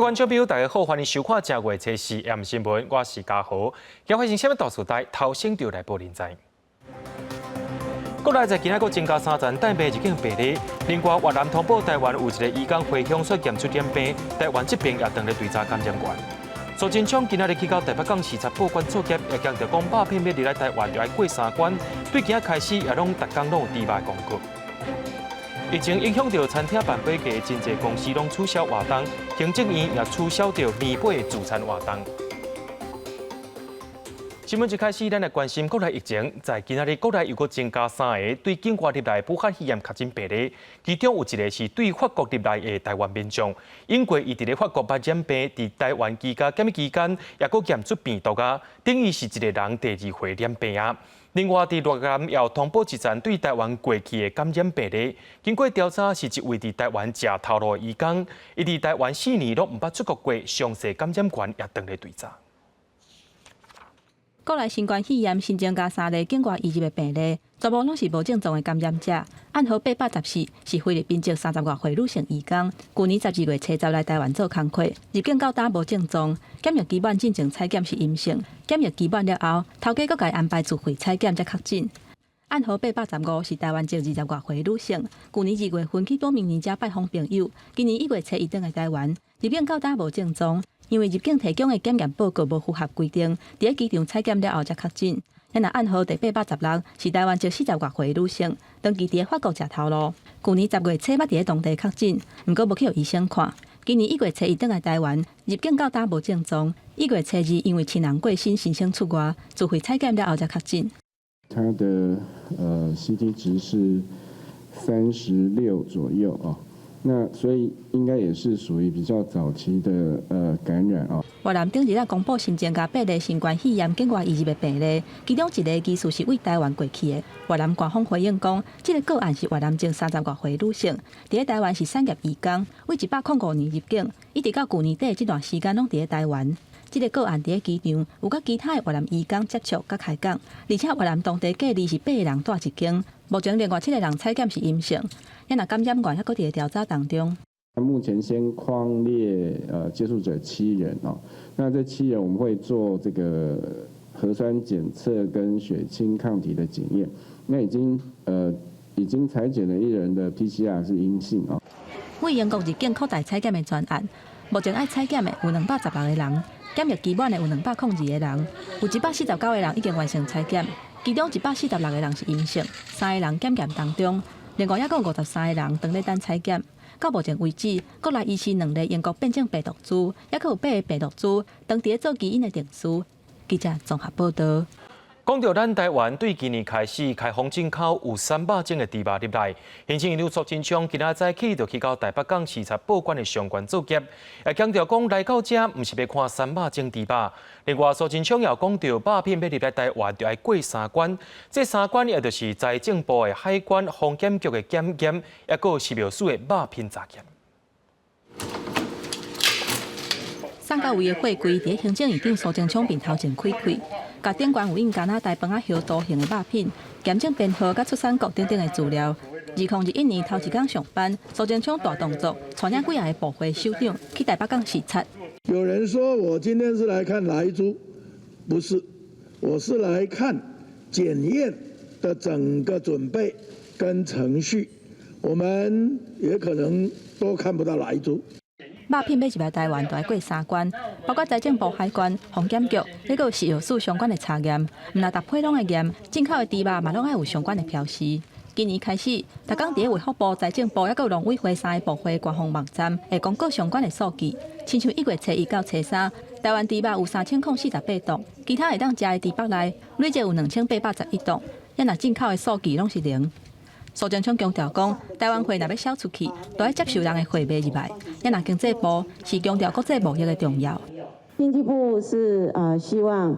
观众朋友，大家好，欢迎收看正月初四 M 新闻，我是嘉豪。今发生什么大事代？头先就来报您知。国内在今仔个增加3站带病入境病例，另外越南通报台湾有一个移工回乡所验出点病，台湾这边也当咧追查感染源。苏贞昌今仔日去到台北港视察报关作业，也强调讲鸦片要入来台湾就要过3关，对今仔开始也拢逐工拢有猪肉公告。疫情影响到餐厅办杯价，真侪公司拢取消活动，行政院也取消掉年尾的自餐活动。新闻一开始，咱来关心国内疫情。在今仔日，国内又搁增加3个对境外入来武汉肺炎确诊病例，其中有一个是对法国入来的台湾民众，因为伊伫咧法国捌染病，伫台湾居家检疫期间也搁验出病毒啊，等于是一个人第2回染病啊。另外，伫越南也通报一站对台湾过去的感染病例，经过调查，是一位伫台湾食头路的移工，伊伫台湾4年都毋捌出国过，详细感染源也当咧追查。国内新冠肺炎新增加3例境外移入的病例，全部拢是无症状的感染者。案号814是菲律宾籍30多岁女性移工，去年12月初10来台湾做工课，入境到达无症状，检疫基本进前采检是阴性，检疫基本了后，头家搁家安排自费采检才确诊。案号835是台湾籍20多岁女性，去年2月份去多明尼加拜访朋友，今年1月初伊登来台湾，入境到达无症状。因为入境提供的检验报告无符合规定，伫咧机场采检了后才确诊。因若案号第816是台湾籍40多岁女性，长期伫咧法国食头路。去年10月初捌伫咧当地确诊，毋过无去互医生看。今年1月初伊登来台湾，入境到达无症状。1月初2因为亲人过身，先生出外，自费采检了后才确诊。他的CT 值是36左右啊。那所以应该也是属于比较早期的感染啊。越南顶日啊公布新增加8例新冠肺炎境外移入的病例，其中1个疑似是为台湾过去的。越南官方回应讲，这个个案是越南籍30多岁女性，伫咧台湾是产业移工，为105年入境，一直到去年底这段时间拢伫咧台湾。这个个案伫咧机场有甲其他的越南移工接触甲开讲，而且越南当地隔离是8个人带一间，目前另外7个人采检是阴性。因若感染源还搁伫咧调查当中。目前先匡列接触者7人哦，那这7人我们会做这个核酸检测跟血清抗体的检验，那已经采检了1人的 PCR 是阴性哦。为英国入境扩大采检的专案，目前爱采检的有216个人，检疫基本的有202个人，有149个人已经完成采检，其中146个人是阴性，3个人检验当中。另外，还有53个人等咧等采检。到目前为止，国内医师2例英国变种病毒株，还佫有8个病毒株当伫咧做基因的定序。记者综合报道。讲到咱台湾对今年开始开放进口有300种的猪肉入来，行政院苏贞昌今仔早起就去到台北港视察报关的相关作业，也强调讲来到这毋是要看300种猪肉。另外，苏贞昌也讲到鸦片要入来台湾就要过3关，这3关也就是财政部的海关、防检局的检验，也佫有寺庙署的鸦片查验。送到位的货柜伫行政院长苏贞昌面头前开开，甲顶悬有印加拿大饭仔叶刀形的鸦片、检证编号甲出产国等等的资料。2021年头一天上班，苏贞昌大动作，带领几个部会首长去台北港视察。有人说我今天是来看莱猪，不是，我是来看检验的整个准备跟程序，我们也可能都看不到莱猪。鸦片要入来台湾，就要过3关，包括财政部海关、防检局，还有食药署相关的查验。毋但搭配拢会验，进口的猪肉嘛拢爱有相关的标示。今年开始，逐工伫咧卫福部、财政部，还有农委会3个部会官方网站会公告相关的数据。亲像1月初1到初3，台湾猪肉有3048吨，其他会当食的猪肉内累计有2811吨，因若进口的数据拢是0。苏贞昌强调讲，台湾货若要销出去，都要接受人的货卖入来。因若经济部是强调国际贸易的重要。经济部是希望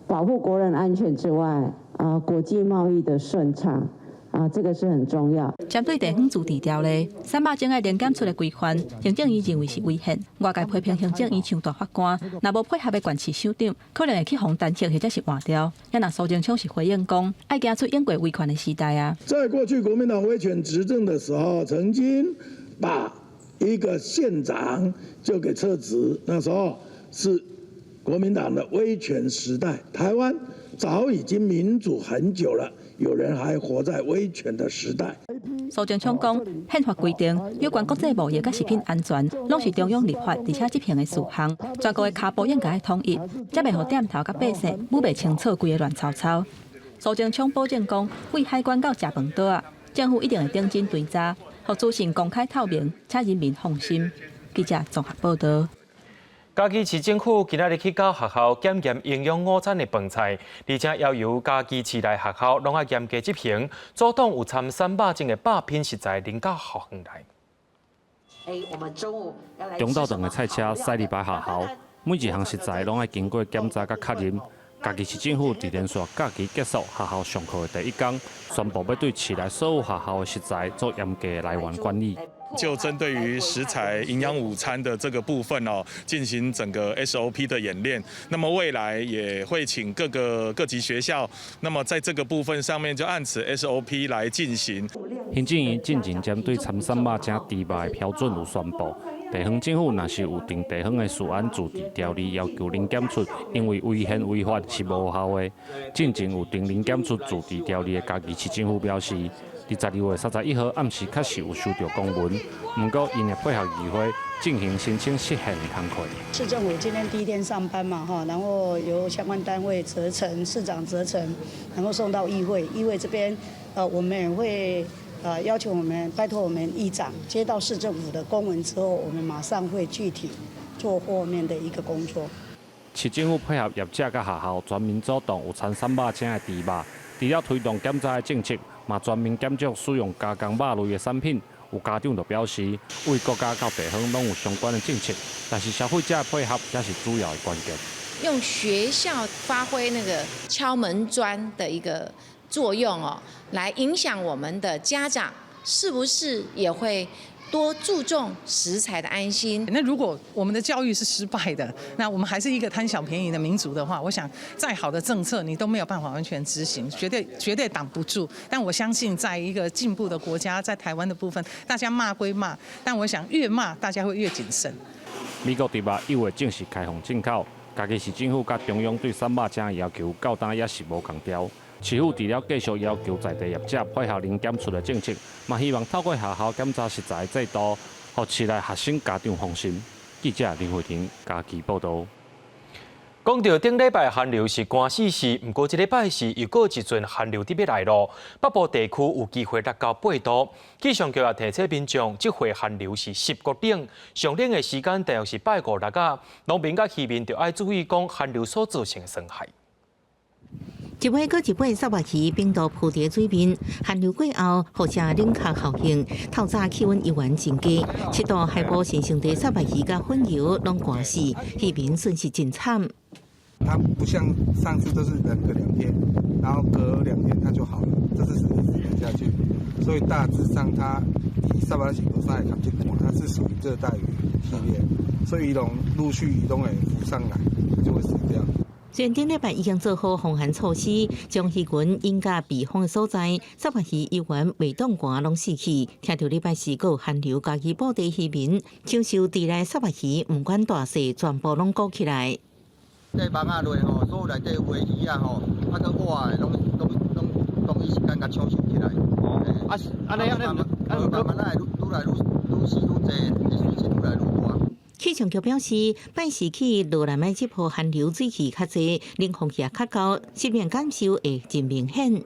保护国人安全之外，国际贸易的顺畅。这个是很重要。针对地方自治条例，300种的联检出的规范，行政院认为是违宪。外界批评行政院像大法官，若无配合的县市首长，可能会去互弹劾或者是换掉。因若苏贞昌是回应讲，爱行出英国威权的时代啊。在过去国民党威权执政的时候，曾经把一个县长就给撤职。那时候是国民党的威权时代，台湾早已经民主很久了，有人还活在威权的时代。苏贞昌讲，宪法规定有关国际贸易甲食品安全，拢是中央立法而且执行的事项，全国的骹步应该统一，才袂互店头甲百姓摸袂清楚规个乱糟糟。苏贞昌保证讲，为海关到食饭桌啊，政府一定会顶真追查，互资讯公开透明，请人民放心。记者综合报道。嘉义市政府今仔日去到学校检验营养午餐的饭菜，而且要求嘉义市内学校拢要严格执行，阻挡有掺3肉精的爆品食材拎到校园来。中道等的菜车驶入学校，每一项食材拢要经过检查甲确认。嘉义市政府伫连续假期结束学校上课的第一天，宣布要对市内所有学校的食材做严格的来源管理。就针对于食材营养午餐的这个部分进行整个 SOP 的演练。那么未来也会请各级学校，那么在这个部分上面就按此 SOP 来进行。行政院进前针对掺3肉精猪肉的标准有宣布，地方政府若是有定地方的食安自治条例要求零检出，因为违宪违法是无效的。进前有定零检出自治条例的嘉义市政府表示。12月31号暗时确实有收到公文，不过因会配合议会进行申请实现的工作。市政府今天第一天上班嘛，然后由相关单位责成，市长责成，然后送到议会，议会这边我们也会要求拜托我们议长接到市政府的公文之后，我们马上会具体做后面的一个工作。市政府配合业者甲学校全面阻挡有掺3肉精的猪肉，除了推动检查的政策。嘛，全面检测使用加工肉类的产品，有家长就表示，为国家到地方拢有相关的政策，但是消费者的配合才是主要的关键。用学校发挥那个敲门砖的一个作用来影响我们的家长，是不是也会多注重食材的安心？那如果我们的教育是失败的，那我们还是一个贪小便宜的民族的话，我想再好的政策你都没有办法完全执行，绝对挡不住。但我相信，在一个进步的国家，在台湾的部分，大家骂归骂，但我想越骂大家会越谨慎。美国猪肉1月正式开放进口，嘉义市政府甲中央对3肉精的要求到今也是无共调。市府除了继续要求在地业者配合零检出的政策，嘛希望透过学校检查食材制度，让市内学生家长放心。记者林慧婷嘉义报道。讲到顶礼拜寒流是寒死时，不过这礼拜是又过一阵寒流特别来咯。北部地区有机会达到8度。气象局也提醒民众，这回寒流是10月冷，上冷的时间大约是拜5、6啊。农民甲渔民就要注意讲寒流所造成的损害。一尾搁一尾沙白鱼冰度浮伫水面，寒流过后，辐射冷却效应，透早气温依然增加，7度海波形成的沙白鱼甲粉油拢寒死，渔民损失真惨。它不像上次都是冷个2天，然后隔2天它就好了，这次是冷下去，所以大致上它以沙白鱼头上来看，它是属于热带雨系列，所以鱼龙陆续移动诶浮上来，它就会死掉。虽然顶礼拜已经做好防寒措施，将鱼群引到避风的所在，沙白鱼依然未冻寒拢死去。听到礼拜4有寒流，家己布地渔民承受地内沙白鱼，不管大小，全部拢鼓起来。这网仔落吼，所有内底围鱼啊吼，啊个活的拢同一时间甲抢收起来。安尼，慢慢来，愈来愈死愈济，损失愈来愈大。气象局表示，拜时起落南的这波寒流水汽较济，冷风也较高，湿面感受会真明显。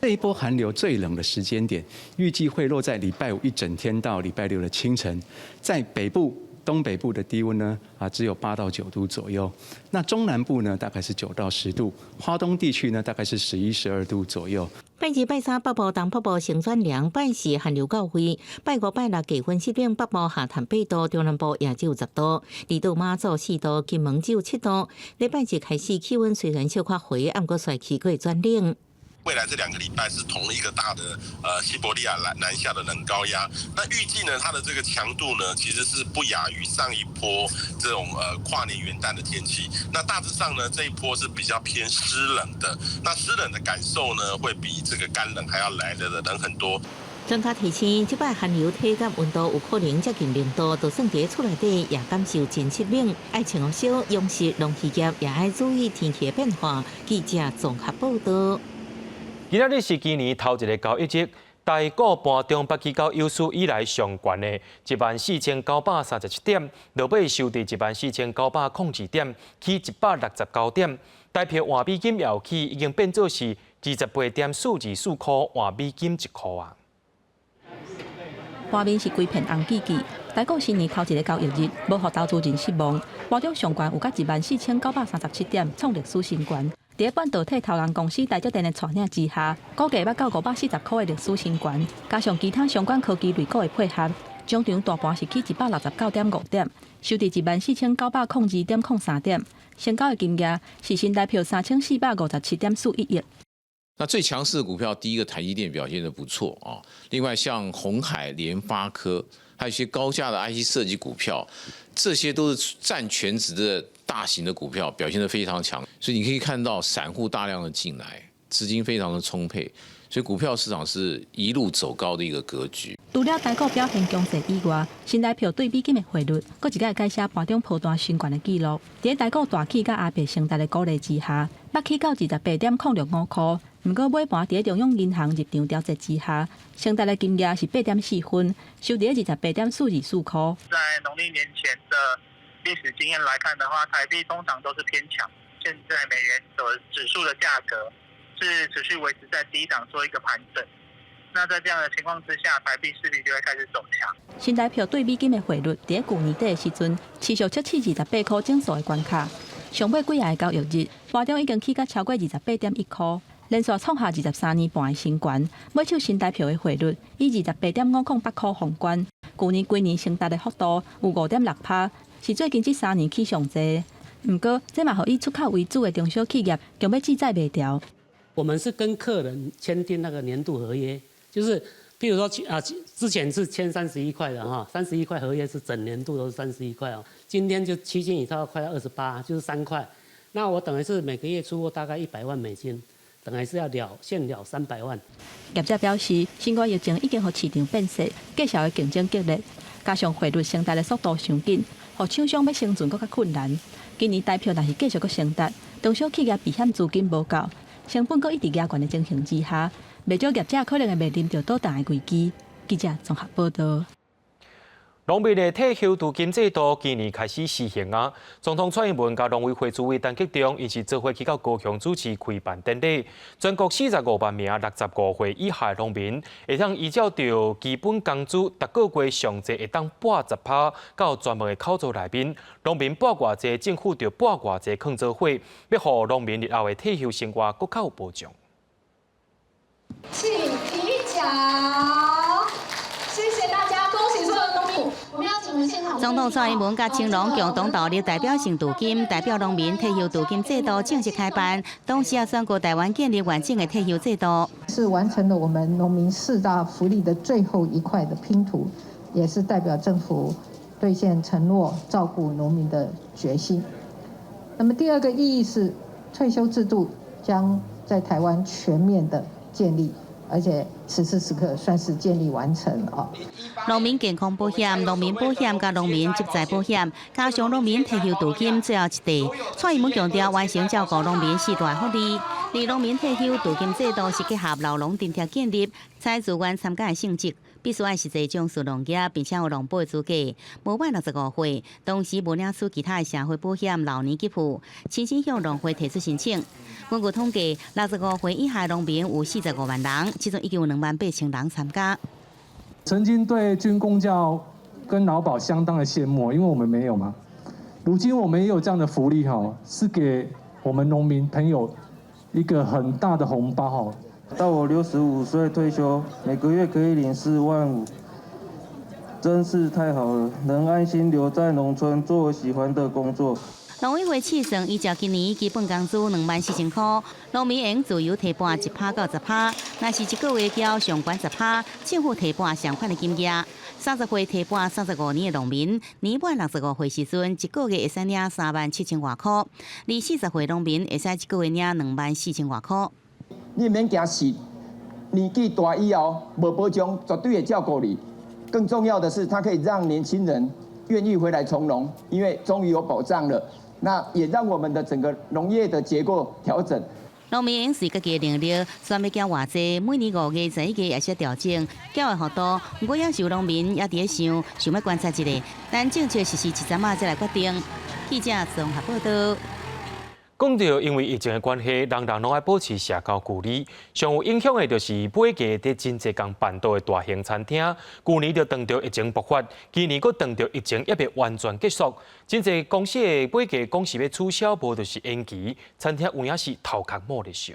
这一波寒流最冷的时间点，预计会落在礼拜5一整天到礼拜6的清晨，在北部。东北部的低温呢，只有8到9度左右。那中南部呢，大概是9到10度。花东地区呢，大概是11、12度左右。拜2、拜3北部、东北部升转凉，拜4寒流到位。拜5、拜6低温湿冷，北部下探8度，中南部也只有10度。离岛马祖4度，金门只有7度。礼拜1开始气温虽然小可回，不过帅气会转冷。未来这2个礼拜是同一个大的西伯利亚南下的冷高压，那预计呢，它的这个强度呢，其实是不亚于上一波这种跨年元旦的天气。那大致上呢，这一波是比较偏湿冷的，那湿冷的感受呢，会比这个干冷还要来的冷很多。专家提醒，即摆寒流体感温度有可能接近0度，就算伫厝内底也感受真湿冷。爱穿好少，用湿容易业也爱注意天气的变化。记者综合报道。今仔日是今年头一个交易日。台股盘中北起到有史以来上悬的14937点，落尾收伫14902点，起169点。台票换美金要起已经变做是28.424块换美金1块啊。外面是规片红记记，台股新年头一个交易日，无互投资人失望，盘中上悬有到14937点，创历史新高。伫半导体投资公司台积电的带领之下，股价要到540块的历史新高，加上其他相关科技类股的配合，中场大盘是起169.5点，收伫14902.03点，成交的金额是新台票3457.41亿。那最强势的股票，第一个台积电表现得不错啊，另外像鸿海、联发科，还有一些高价的 IC 设计股票，这些都是占全值的大型的股票，表现得非常强。所以你可以看到散户大量的进来，资金非常的充沛，所以股票市场是一路走高的一个格局。除了台股表现强势以外，新台票对美金的汇率，搁一个改写盘中波段升悬的记录。伫台股大起甲阿伯升达的鼓励之下，北起到28.065块。不过尾盘伫中央银行入场调节之下，升达的金额是8.4分，收伫28.424块。在农历年前的历史经验来看的话，台币通常都是偏强。现在美元指数的价格是持续维持在低档做一个盘整。那在这样的情况之下，台币势必就会开始走强。新台票对美金的汇率，伫去年底的时阵，持续测试28块整数的关卡。上尾几日的交易日，盘中已经起到超过28.1块。连续创下23年半的新高，买手新台票的汇率以28.508块封关，去年规年升达的幅度有5.6%，是最近这3年起上济。不过，这嘛互以出口为主的中小企业，强要记载袂掉。我们是跟客人签订那个年度合约，就是譬如说之前是签31块的哈，31块合约是整年度都是31块哦，今天就期间以上快要28，就是3块。那我等于是每个月出货大概100万美金。等于是要现了300万。业者表示，新冠疫情已经让市场变势，继续的竞争激烈，加上汇率升达的速度上紧，让厂商要生存更加困难。今年台票若是继续升达，中小企业避险资金无够，成本阁一直压悬的情形之下，未少业者可能会面临着倒档的危机。记者综合报道。农民的退休赎金制度今年开始施行啊！总统蔡英文甲农委会主委陈吉仲一起做伙去到高雄主持开办典礼。全国45万名65岁以下农民会当依照着基本工资，逐个月上济会当80%到专门的口座内面。农民拨偌济，政府就拨偌济坑做伙，要互农民日后的退休生活更较有保障。请提脚，谢谢大家，恭喜所有农民。我们要请现场。总统蔡英文甲青农共同导入代表性赎金，代表农民退休赎金制度正式开办，同时也宣告台湾建立完整的退休制度，是完成了我们农民4大福利的最后一块的拼图，也是代表政府兑现承诺、照顾农民的决心。那么第二个意义是，退休制度将在台湾全面的建立，而且此时此刻算是建立完成啊。农民健康保险、农民保险甲农民职灾保险，加上农民退休赎金最后一地。蔡英文强调，完成照顾农民4大福利。而农民退休赎金制度是结合老农津贴建立，采自愿参加的性质，必须要实际从事农业，并且有农保的资格，无满65岁，同时无领取其他的社会保险、老年给付，亲身向农会提出申请。根据统计，65岁以下农民有45万人，其中已经有28000人参加。曾经对军公教跟劳保相当的羡慕，因为我们没有嘛。如今我们也有这样的福利哈，是给我们农民朋友一个很大的红包哈。到我65岁退休，每个月可以领4万5，真是太好了，能安心留在农村做我喜欢的工作。农委会试算，依照今年基本工资24000块，农民会用自由提拨1%到10%，若是一个月交上悬10%，政府提拨上款的金额。30岁提拨35年的农民，年满65岁时阵，一个月会使领37000多块；而40岁农民会使一个月领24000多块。你免惊死，年纪大以后无保障，绝对会照顾你。更重要的是，它可以让年轻人愿意回来从农，因为终于有保障了。那也让我们的整个农业的结构调整。农民应随家己的能力，选要缴偌济，每年5月11日也是调整，缴的幅度。不过也是有农民也伫咧想要观察一下，但政策实施一阵仔再来决定。记者综合报道。讲到因为疫情的关系，人人拢爱保持社交距离，上有影响的就是买价伫真济工办到的大型餐厅。去年就当着疫情爆发，今年佫当着疫情也未完全结束，真济公司的买价讲是要取消，无就是延期，餐厅有影是头壳摸咧笑。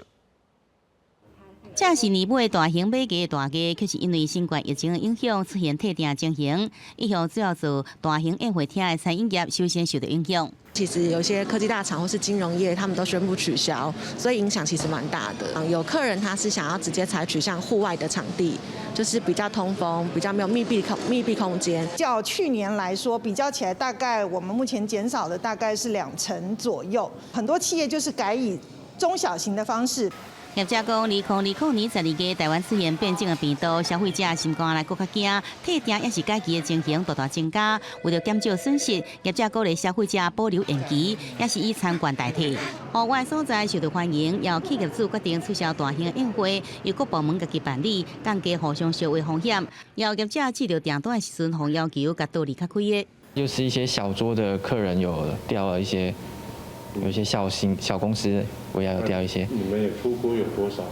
这是年尾大型买价的大价，却是因为新冠疫情的影响出现退订情形，以后主要做大型宴会厅的餐饮业首先受到影响。其实有些科技大厂或是金融业，他们都宣布取消，所以影响其实蛮大的。有客人他是想要直接采取像户外的场地，就是比较通风、比较没有密闭空间。较去年来说，比较起来，大概我们目前减少的大概是2成左右。很多企业就是改以中小型的方式。业者讲，2020年12月台湾出现变种的病毒，消费者心肝来更较惊，退订也是改期的情形大大增加。为了减少损失，业者鼓励消费者保留延期，也是以参观代替。户外所在受到欢迎，要企业主决定取消大型的宴会，由各部门自己办理，降低互相烧的风险。要业者记得订单的时阵，互要求甲道理较开的。就是一些小桌的客人有掉了一些。有些小公司我也有掉一些。你们也出锅有多少？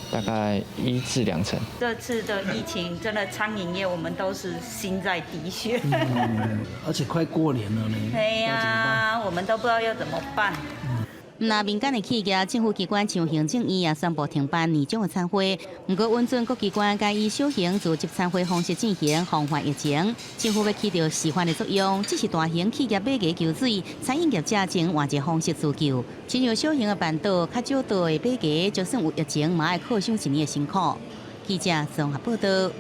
大概1至2成。这次的疫情真的餐饮业我们都是心在滴血。而且快过年了呢。对呀，我们都不知道要怎么办。那民间的企业、政府机关像行政院也宣布停办年终的餐会，不过温准各机关该以小型组织餐会方式进行，防范疫情。政府要起到示范的作用，只是大型企业买价求水，餐饮业者请换一个方式自救。亲像小型的办桌、较少桌的买价，就算有疫情，嘛要靠上一年的辛苦。记者综合报道。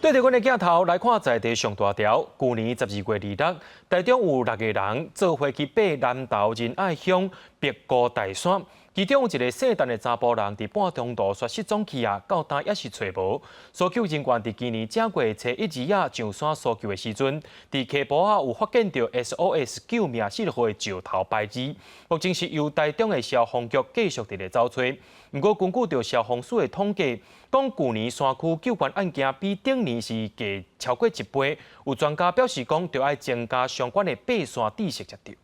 对着阮的镜头来看在地上大条。去年12月26日，台中有6个人做伙去爬南投仁爱乡碧高大山，其中有一个姓陈的查甫人，伫半中途却失踪去啊，到今也是找无。搜救人员伫今年正月初1、2日上山搜救的时阵，伫溪坡啊有发现到 SOS 救命系列的石头牌子，目前是由台中的消防局继续伫咧找找。不过根据着消防署的统计，讲去年山区救援案件比顶年是加超过1倍。有专家表示讲，着要增加相关的爬山知识才对。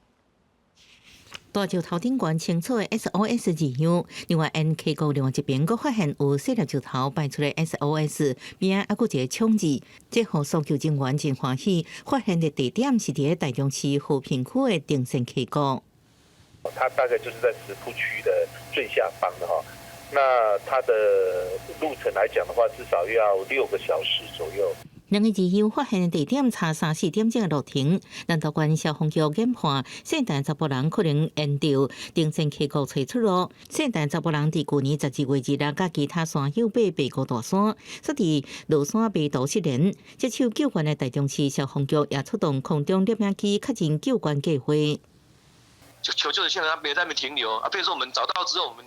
大石头顶悬清楚的 SOS 字样，另外因溪谷另外一边佫发现有细粒石头摆出的 SOS， 边还佫一个冲字，这互搜救人员真欢喜。发现的地点是伫台中市和平区的定胜溪谷。它大概就是在石窟区的最下方的哈。那它的路程来讲的话，至少要6个小时左右。2个日后发现的地点差3、4点钟的路程，南投县消防局研判，姓陈查甫人可能沿着定胜溪谷找出路。姓陈查甫人伫去年12月2日，甲其他山友爬北高大山，说伫落山迷途失联。接手救援的台中市消防局也出动空中摄影机，确认救援计划。求救的现场他没有在那边停留啊，比如说我们找到之后，我们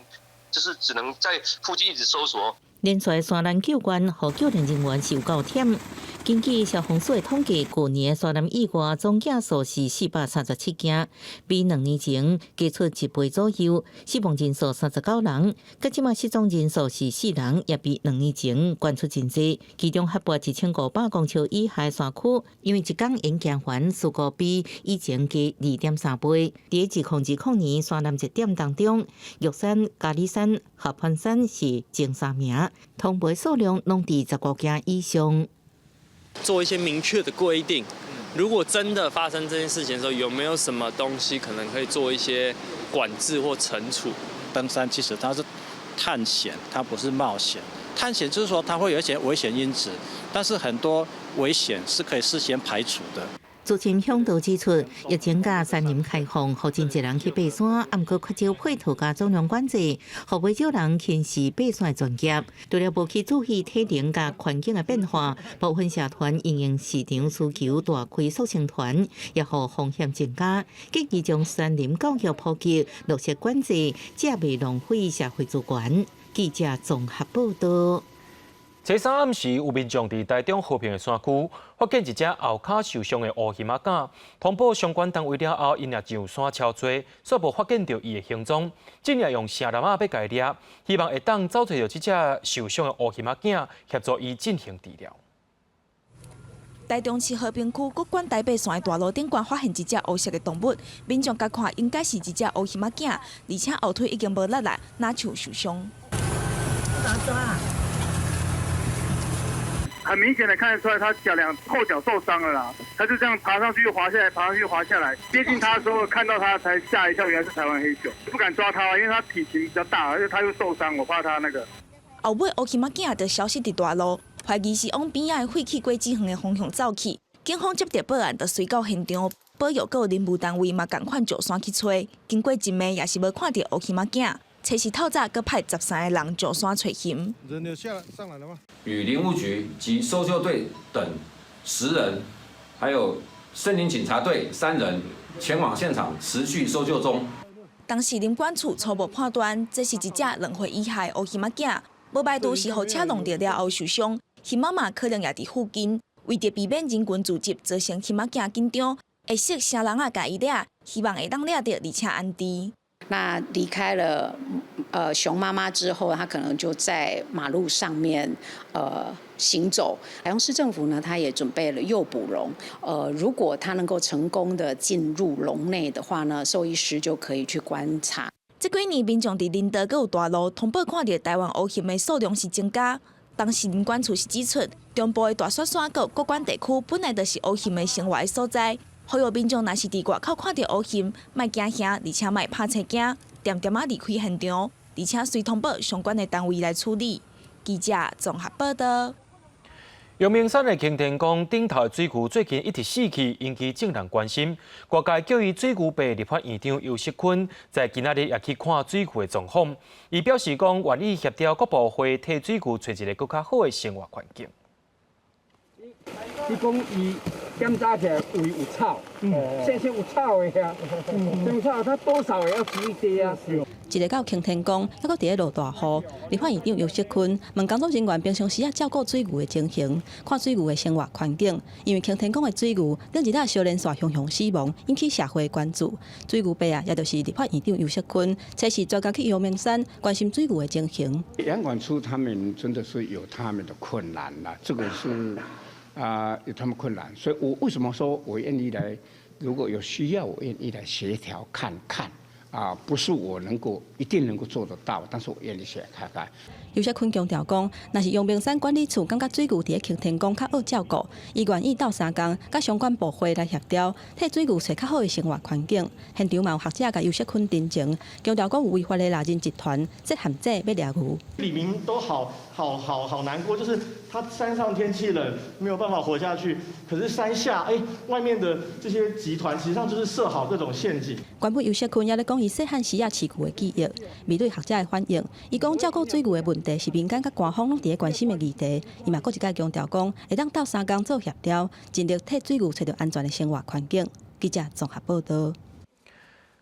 就是只能在附近一直搜索。连续山难救援，互救援人员是有够忝。根据消防署的统计，去年的山难意外总件数是437件，比2年前加出1倍左右。死亡人数39人，甲即马失踪人数是4人，也比2年前悬出真济。其中核拔1500公尺以下的山区，因为一天演行环事故比以前加2.3倍。伫2020年山难热点当中，玉山、嘉里山、合欢山是前3名，通报数量拢伫15件以上。做一些明确的规定，如果真的发生这件事情的时候，有没有什么东西可能可以做一些管制或惩处？登山其实它是探险，它不是冒险。探险就是说它会有一些危险因子，但是很多危险是可以事先排除的。知情向导指出，疫情甲山林开放，互真侪人去爬山，毋过缺少配套甲重量管制，互袂少人轻视爬山专业。除了无去注意体能甲环境的变化，部分社团因应市场需求大开速成团，也互风险增加。建议将山林教育普及，落实管制，才袂浪费社会资源。记者综合报道。初三暗时，有民众伫台中和平的山区发现一只后脚受伤的乌翕仔狗，通报相关单位了后，因也上山敲追，却无发现到伊的行踪，正也用绳篮仔要甲伊抓，希望会当找找到这只受伤的乌翕仔囝，协助伊进行治疗。台中市和平区国馆台北线的大路顶端发现一只乌色的动物，民众甲看应该是一只乌翕仔囝，而且后腿已经无力了，哪像受伤。很明显的看得出来，他后脚受伤了啦。他就这样爬上去又滑下来，爬上去又滑下来。接近他的时候，看到他才吓一跳，原来是台湾黑熊。不敢抓他，因为他体型比较大，而且他又受伤，我怕他那个。后尾乌翕仔囝就消失伫大路，怀疑是往边仔的废弃果子园的方向走去。警方接到报案，就随到现场，保育有任务单位嘛共款上山去找。经过一暝，也是无看到乌翕仔囝。测试透早，搁派13个人上山找寻。人流上来了吗？与林务局及搜救队等10人，还有森林警察队3人前往现场持续搜救中。当时林管处初步判断，这是一只2岁以下的乌翕仔囝，无排除是互车弄到了后受伤，翕仔嘛可能也伫附近。为着避免人群聚集造成翕仔囝紧张，会识啥人啊甲伊掠，希望会当掠到而且安全。那离开了熊妈妈之后，它可能就在马路上面行走。台中市政府呢，它也准备了诱捕笼。如果它能够成功的进入笼内的话呢，兽医师就可以去观察。这几年民众伫林道佮有大路通报看到台湾乌翕的数量是增加。当时林管处是指出，中部的大雪山佮国馆地区本来就是乌翕的生活的所在。呼吁民众若是伫外口看到乌翕，莫惊吓，而且莫拍车惊，点点啊离开现场，而且随通报相关的单位来处理。记者综合报道。阳明山的擎天宫顶头的水牛最近一直死去，引起众人关心。各界叫伊水牛爸立法院长尤锡坤在今仔日也去看水牛的状况，伊表示讲愿意协调各部会替水牛找一个更较好的生活环境。伊讲伊检查起来胃有草，身上有草的呀，有草它多少也要吃一滴啊。一日到擎天宫，还阁伫咧落大雨。立法院长尤锡坤问工作人员平常时照顾水牛的情形，看水牛的生活环境。因为擎天宫的水牛近日小连续熊熊死亡，引起社会关注。水牛爸也就是立法院长尤锡坤，测试专家去阳明山关心水牛的情形。阳管处他们真的是有他们的困难啦，这个是。有他们困难，所以我为什么说我愿意来？如果有需要，我愿意来协调看看。不是我一定能够做得到，但是我愿意协调看看。尤锡坤强调讲，若是阳明山管理处感觉水牛伫咧擎天宫较好照顾，伊愿意斗3工，甲相关部会来协调，替水牛找较好的生活环境。现场嘛有学者甲尤锡坤တင်情，强调讲有违法的拉人集团，这含这要掠牛。李明都好难过，就是他山上天气冷，没有办法活下去。可是山下，外面的这些集团实际上就是设好各种陷阱。原本尤锡坤也咧讲伊细汉时饲牛的记忆，面对学者的反应，伊讲照顾水牛的问题是民间甲官方拢伫咧关心的议题。伊嘛搁一再强调讲，会当斗3工做协调，尽力替水牛找到安全的生活环境。记者综合报道。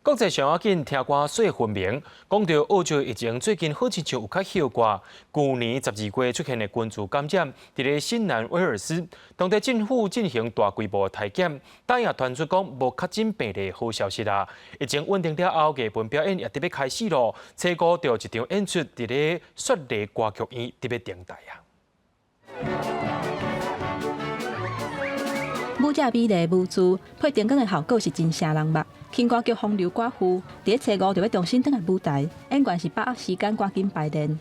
国际上要紧听歌说分明，讲到澳洲疫情最近好亲像有较hiệu quả。去年12月出现的群组感染，伫咧新南威尔斯，当地政府进行大规模体检，但也传出讲无确诊病例好消息啦。疫情稳定了后，艺文表演也特别开始咯。初估着一场演出伫咧雪梨歌剧院特别登台啊。舞者美丽舞姿配灯光的效果是真声人目。轻歌剧《风流寡妇》伫咧初5就要重新登来舞台，演员是把握时间赶紧排练。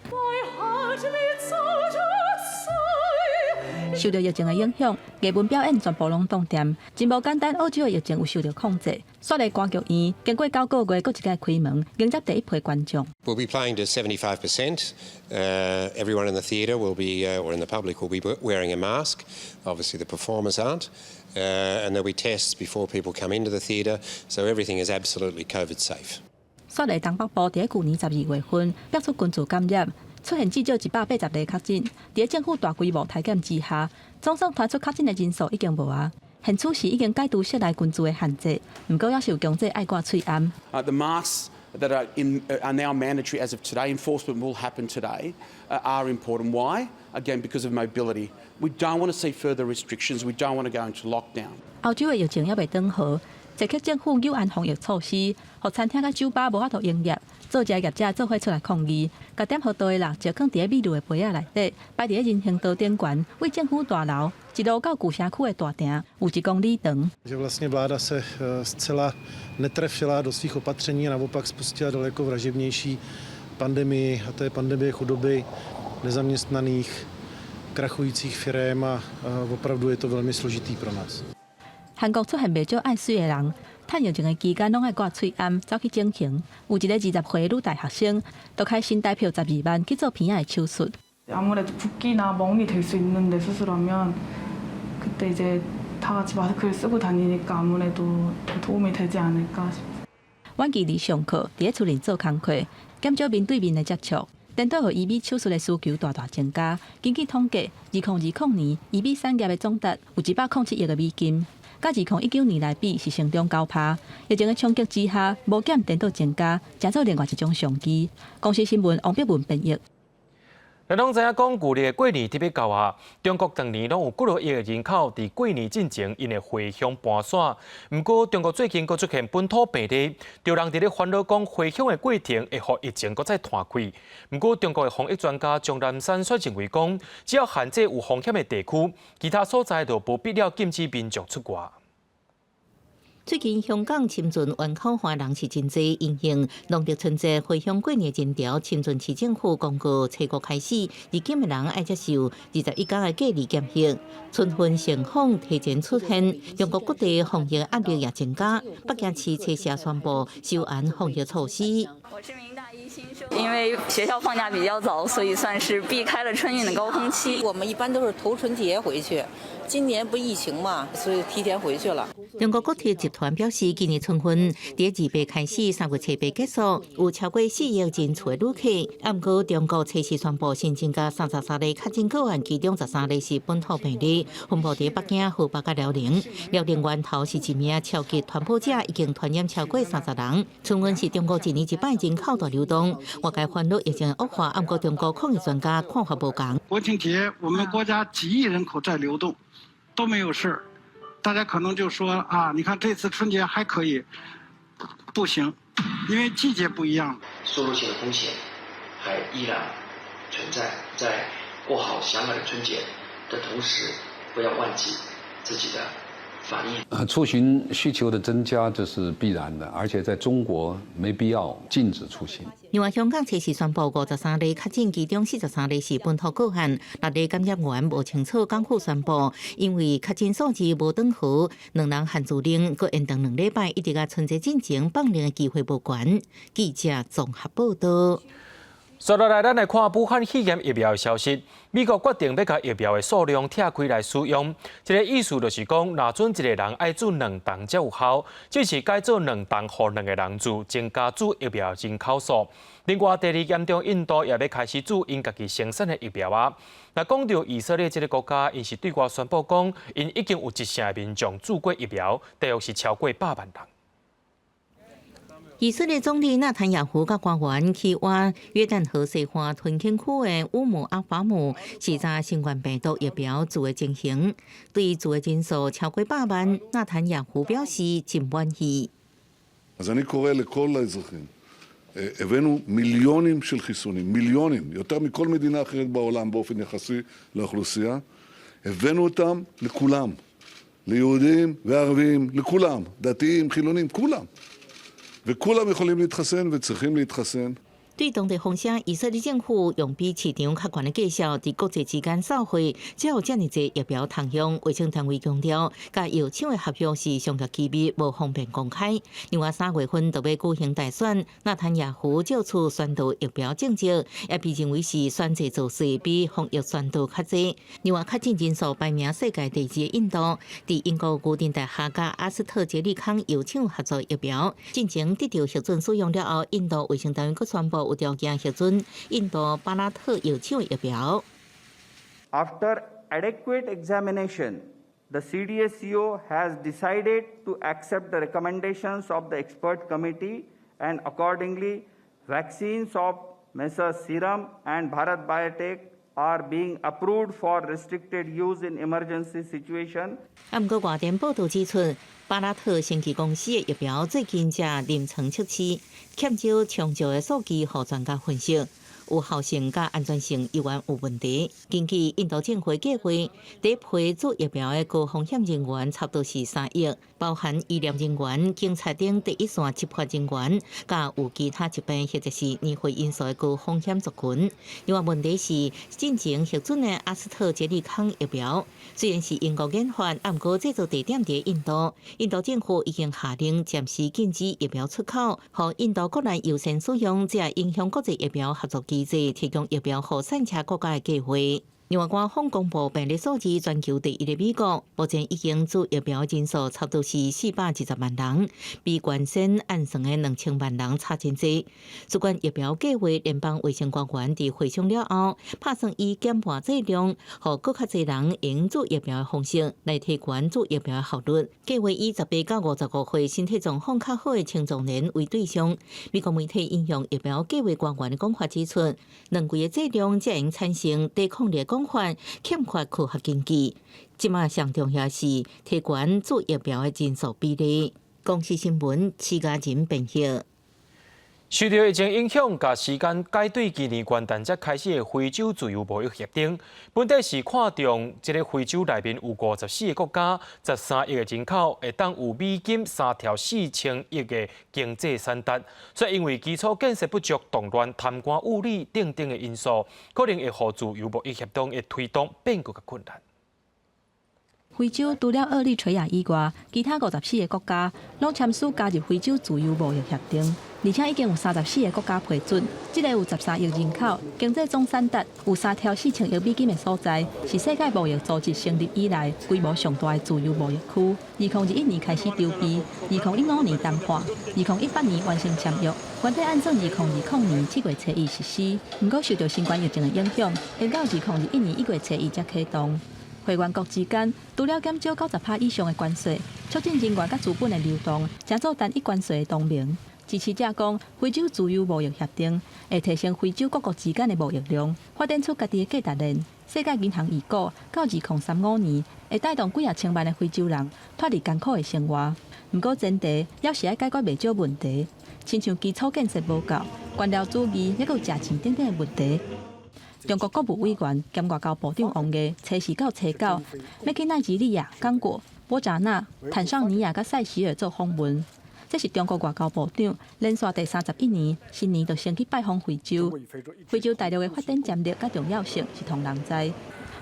受到疫情的影响，艺文表演全部拢冻点。真无简单，澳洲的疫情有受到控制。雪梨歌剧院经过9个月，搁一届开门，迎接第一批观众。We'll be playing to 75%. Everyone in the theatre will be, or in the public, will be wearing a mask. Obviously, the performers aren't. And there'll be tests before people come into the theatre, so everything is absolutely COVID safe. 雪梨东北部伫去年12月份爆出群组感染，出现至少180例确诊。伫政府大规模体检之下，总算传出确诊的人数已经无啊。现此时已经解除室内群组的限制，不过也是有强制爱挂喙暗。The masks that are now mandatory as of today, enforcement will happen today, are important. Why? Again, because of mobility. We don't want to see further restrictions. We don't want to go into lockdown. 澳洲的疫情还未缓和，捷克政府有按防疫措施，让餐厅甲酒吧无法度营业。做食业者做伙出来抗议，甲点好多的蜡就放伫咧米露的杯仔内底，摆伫咧人行道顶悬，为政府大楼一路到旧城区的大厅，有1公里长。Že vlastně vláda se zcela netrefila do svých opatření a naopak spustila daleko vražednější pandemii, a to je pandemie chudoby, nezaměstnaných, krachujících firem a opravdu je to velmi složitý pro nás. 韩国出现袂少爱水的人。趁疫情的期間，拢爱挂喙暗，走去整形。有一个20歲的女大學生，都開新台票12萬去做鼻仔的手術。 아무래도 붓기나 멍이 될 수 있는데 수술하면 그때 이제 다 같이 마스크를 쓰고 다니니까 아무래도 더 도움이 되지 않을까 싶습니다. 阮期日上課，伫咧厝裡做工課，減少面對面的接觸，等到互醫美手術的需求大增加。根據統計，2020年醫美產業的總值有107億美金。 甲2019年來比是成長9%，疫情的衝擊之下，無減顛倒增加，成做另外一種商機。公司新聞王碧文編譯。咱拢知影講，舊年過年特別到啊，中國當年攏有幾多億人口佇過年進前因會回鄉搬徙。不過，中國最近佫出現本土病例，就人佇咧煩惱講回鄉的過程會互疫情佫再拖開。不過，中國的防疫專家鍾南山卻認為講，只要限制有風險的地區，其他所在就無必要禁止民眾出外。 最近香港深圳湾口華人是真濟，因應農曆春節回鄉過年人潮，深圳市政府公告初5開始，入境的人愛接受21天的隔離檢疫。春運盛況提前出現，中國各地防疫壓力也增加。北京市初下宣布收緊防疫措施。 因为学校放假比较早，所以算是避开了春运的高峰期。我们一般都是头春节回去，今年不疫情嘛，所以提前回去了。中國高鐵集團表示，今年春運第2月開始，3月7日結束，有超過4億人次旅客。不過，中國初時宣布新增加33例確診個案，其中13例是本土病例，分布在北京、河北、遼寧。遼寧源頭是一名超級傳播者，已經傳染超過30人。春運是中國一年一擺人口大流動。 外界煩惱疫情惡化，不過中國抗疫專家看法不同。國慶節我們國家幾億人口在流動，都沒有事，大家可能就說啊，你看這次春節還可以，不行，因為季節不一樣。輸入性的風險還依然存在，在過好香港的春節的同時，不要忘記自己的。 出行需求的增加这是必然的，而且在中国没必要禁止出行。另外，香港初時宣布53例確診，其中43例是本土個案，6例感染源無清楚。港府宣布，因為確診數字無等號，2人限聚令佫延長2禮拜，一直到春節進前放零的機會無懸。記者綜合報道。 接落來，咱來看武漢肺炎疫苗的消息。美國決定要把疫苗的數量拆開來使用，這個意思就是講，若准一個人愛注2筒才有效，即是改做2筒予2個人注，增加注疫苗的人口數。另外，第2嚴重印度也要開始注因家己生產的疫苗啊。那講到以色列這個國家，因是對外宣布講，因已經有1成的民眾注過疫苗，大約是超過8萬人。 以色列總理納坦雅胡甲官員去往約旦河西岸屯墾區的烏姆阿法姆，試查新冠病毒疫苗注的情形。對於注的人數超過8萬，納坦雅胡表示真滿意。אז אני קורא לכל האזרחים, הבאנו מיליונים של חיסונים, מיליונים, יותר מכל מדינה אחרת בעולם באופן יחסי לאוכלוסייה, הבאנו אותם לכולם, ליהודים וערבים, לכולם, דתיים, חילונים, כולם. וכולם יכולים להתחסן וצריכים להתחסן. 对当地风声，以色列政府用比市场较悬的价销伫国际之间扫货，才有这么多疫苗通用。卫生单位强调，甲药厂的合约是商业机密，无方便公开。另外，3月份就要舉行大選，納坦雅胡就此宣導疫苗政策，也被認為是選擇造勢比防疫宣導較濟。另外，確診人數排名世界第2的印度，伫英國古典大學甲阿斯特捷利康藥廠合作疫苗，進前得到核准使用了後，印度衛生單位佫宣布。 有條件核准印度巴拉特藥廠疫苗。After adequate examination, the CDSCO has decided to accept the recommendations of the expert committee and accordingly, vaccines of Messrs. Serum and Bharat Biotech are being approved for restricted use in emergency situation. 不过，外电报道指出，巴拉特生技公司的疫苗最近才临床测试，欠少充足的数据，予专家分析。有效性甲安全性依然有问题。根据印度政府计划，第一批做疫苗的高风险人员差不多是3亿，包含医疗人员、警察等第一线执法人员，甲有其他疾病或者是年岁因素的高风险族群。另外问题是，进前核准的阿斯特捷利康疫苗，虽然是英国研发，不过制造地点在印度。印度政府已经下令暂时禁止疫苗出口，予印度国内优先使用，这影响国际疫苗合作机制提供疫苗给产车国家的计划。另外，官方公布病例数字，全球第一的美国，目前已经注疫苗人数差不多是420万人，比原先按算的2000万人差真多。主管疫苗计划，联邦卫生官员伫会上了后，打算以减半剂量，和更较侪人用注疫苗的方式来提高注疫苗的效率。计划以18到55岁身体状况较好的青壮年为对象。美国媒体引用疫苗计划官员的讲法指出，两剂的剂量才能产生抵抗力广泛，欠缺科学根据。即马上重要是提高注疫苗的人数比例。公司新闻徐家仁编译。受到疫情影响，甲时间改对今年元旦才开始的非洲自由贸易协定，本地是看重这个非洲内面有54个国家、13亿的人口，会当有美金3兆4千亿的经济产值。所以因为基础建设不足、动乱、贪官污吏等等的因素，可能会予自由贸易协定的推动变更较困难。非洲除了厄立垂亚以外，其他54个国家拢签署加入非洲自由贸易协定，而且已经有34个国家批准。这个有13亿人口、经济总产值有3兆4千亿美金的所在，是世界贸易组织成立以来规模上大的自由贸易区。2021年开始筹备，2015年谈判，2018年完成签约，原本按照2020年7月初1实施，不过受到新冠疫情的影响，延到2021年1月初1才启动。会员国之间除了减少90%以上的关税，促进人员甲资本的流动，成做单一关税的同盟。支持者讲，非洲自由贸易协定会提升非洲各国之间的贸易量，发展出家己的价值链。世界银行预估，到2035年会带动几啊千万的非洲人脱离艰苦的生活。不过前提要是要解决未少问题，亲像基础建设无够、官僚主义，还有食钱等等的问题。中国国务委员兼外交部长王毅初4到初9要去奈及利亚、刚果、波扎那、坦桑尼亚甲塞西尔做访问。这是中国外交部长连续第31年新年就先去拜访非洲。非洲大陆的发展潜力甲重要性是同人知。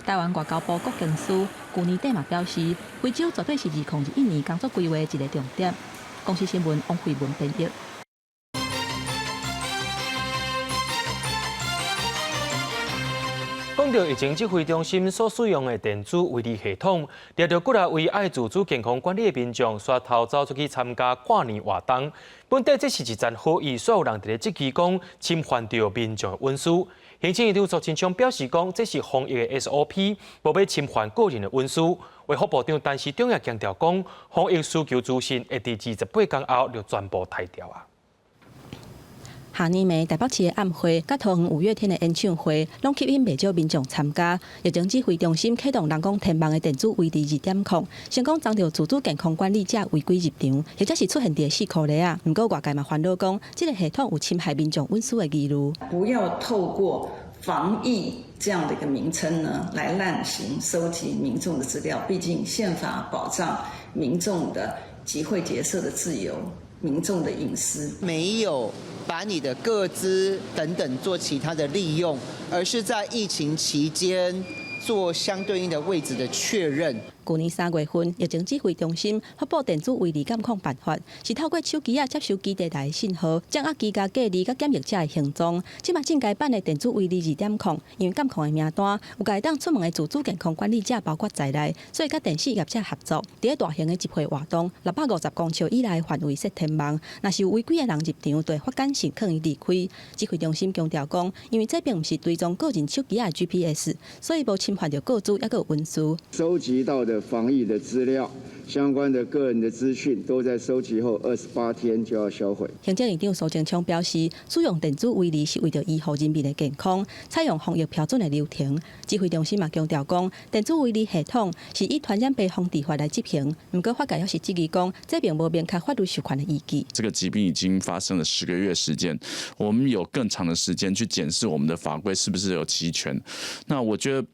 台湾外交部国经司去年底嘛表示，非洲绝对是2021年工作规划的一个重点。公司新闻王慧文编译。讲到疫情指挥中心所使用的电子围篱系统，掠到几啊位爱自主健康管理的民众，煞逃走出去参加跨年活动。本地这是一件好意，所有人伫咧质疑讲侵犯到民众的隐私。行政院长苏清昌表示讲，这是防疫的 SOP， 无要侵犯个人的隐私。卫福部长陈时中也强调讲，防疫需求资讯会伫28天后就全部汰掉啊。下年暝台北市的暗会，甲桃园五月天的演唱会，拢吸引袂少民众参加。疫情指挥中心启动人工天网的电子围篱2点控，成功遭到自主健康管理者违规入场，或者是出现第4颗例啊。不过外界嘛烦恼讲，这个系统有侵害民众隐私的疑虑。不要透过防疫这样的一个名称呢，来滥行收集民众的资料。毕竟宪法保障民众的集会结社的自由。民众的隐私没有把你的个资等等做其他的利用，而是在疫情期间做相对应的位置的确认。去年3月份，疫情指挥中心发布电子围篱监控办法，是透过手机接收基地内的信号，掌握居家隔离甲检疫者的行踪。即马正改版的电子围篱2点控，因为监控的名单有家当出门的自主健康管理者包括在内，所以甲电视业者合作，伫咧大型的集会活动650公尺以内范围设天网，若是有违规的人入场，就会发简讯劝伊离开。指挥中心强调讲，因为这并不是追踪个人手机的 GPS， 所以无侵犯到个资，也有隐私。收集到的的防疫的资料、相关的个人的资讯，都在收集后28天就要销毁。行政院长苏贞昌表示，使用电子围篱是为了依护人民的健康，采用防疫标准的流程。指挥中心嘛强调讲，电子围篱系统是以传染病防治法来执行。不过法界也是质疑讲，这并无明确法律授权的依据。这个疾病已经发生了10个月时间，我们有更长的时间去检视我们的法规是不是有齐全。那我觉得。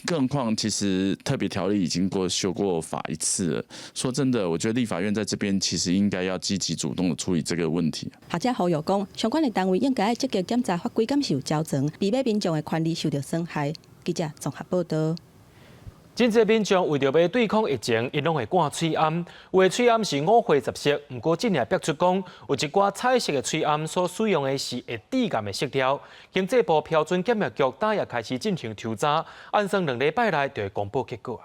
更何况，其实特别条例已经修过法1次了。说真的，我觉得立法院在这边其实应该要积极主动的处理这个问题。学者呼吁讲，相关的单位应该积极检查法规敢是有矫正，避免民众的权利受到损害。记者综合报道。真侪民众为着要对抗疫情，因拢会挂喙罨。有的喙罨是5花10色，不过近年逼出讲，有一寡彩色的喙罨所使用的是会致癌的色调。经济部标准检验局昨夜开始进行抽查，按算2礼拜内就会公布结果。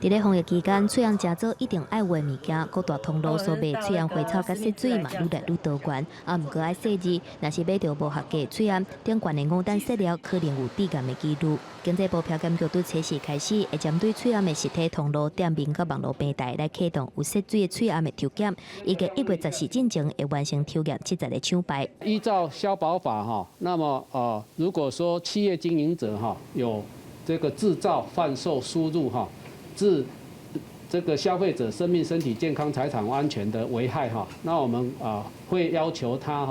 伫咧防疫期间，翠阳食做一定爱换物件，各大通路所卖翠阳花草甲色水嘛愈来愈多元，啊，毋过爱细致，若是买到无合格翠阳，顶悬的5单色料可能有致癌的记录。经济部票检局对测试开始，会针对翠阳的实体通路、店面甲网络平台来启动有色水的翠阳的抽检，预计1月14日前会完成抽验70个厂牌。依照消保法哈，那么如果说企业经营者哈有这个制造、贩售、输入哈。致这个消费者生命、身体健康、财产安全的危害哈，那我们会要求他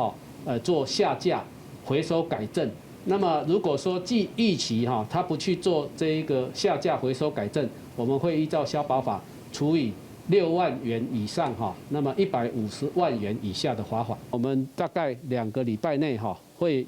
做下架、回收、改正。那么如果说既逾期他不去做这一个下架、回收、改正，我们会依照消保法处以6万元以上那么150万元以下的罚款。我们大概2个礼拜内会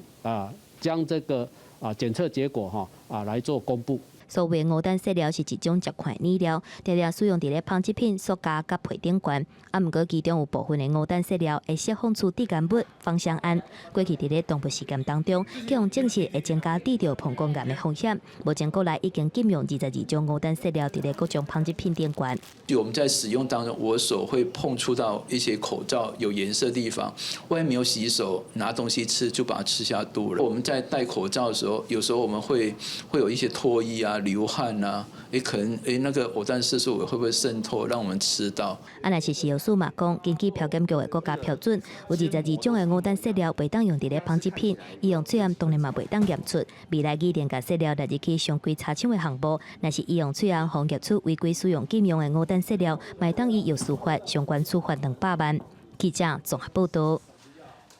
将这个检测结果来做公布。所谓5单色料是一种食款染料，常常使用伫咧纺织品、塑胶甲配顶管。啊，毋过其中有部分的5单色料会释放出致癌物芳香胺。过去伫咧动物实验当中，结用证实会增加治疗膀胱癌的风险。目前国内已经禁用22种5单色料伫咧各种纺织品顶管。我们在使用当中，我手会碰触到一些口罩有颜色的地方，万一没有洗手，拿东西吃就把它吃下肚了。我们在戴口罩的时候，有时候我们会有一些脱衣啊。流汗啊，可能那个偶氮色素会不会渗透，让我们吃到？啊，若是食药署嘛讲，根据票检局的国家标准，有22种的5单色料袂当用伫咧纺织品，伊用翠暗当然嘛袂当验出。未来议定甲色料来入去常规查厂的项目，若是伊用翠暗防验出违规使用禁用的5单色料，卖当伊有司法相关处罚200万。记者综合报道。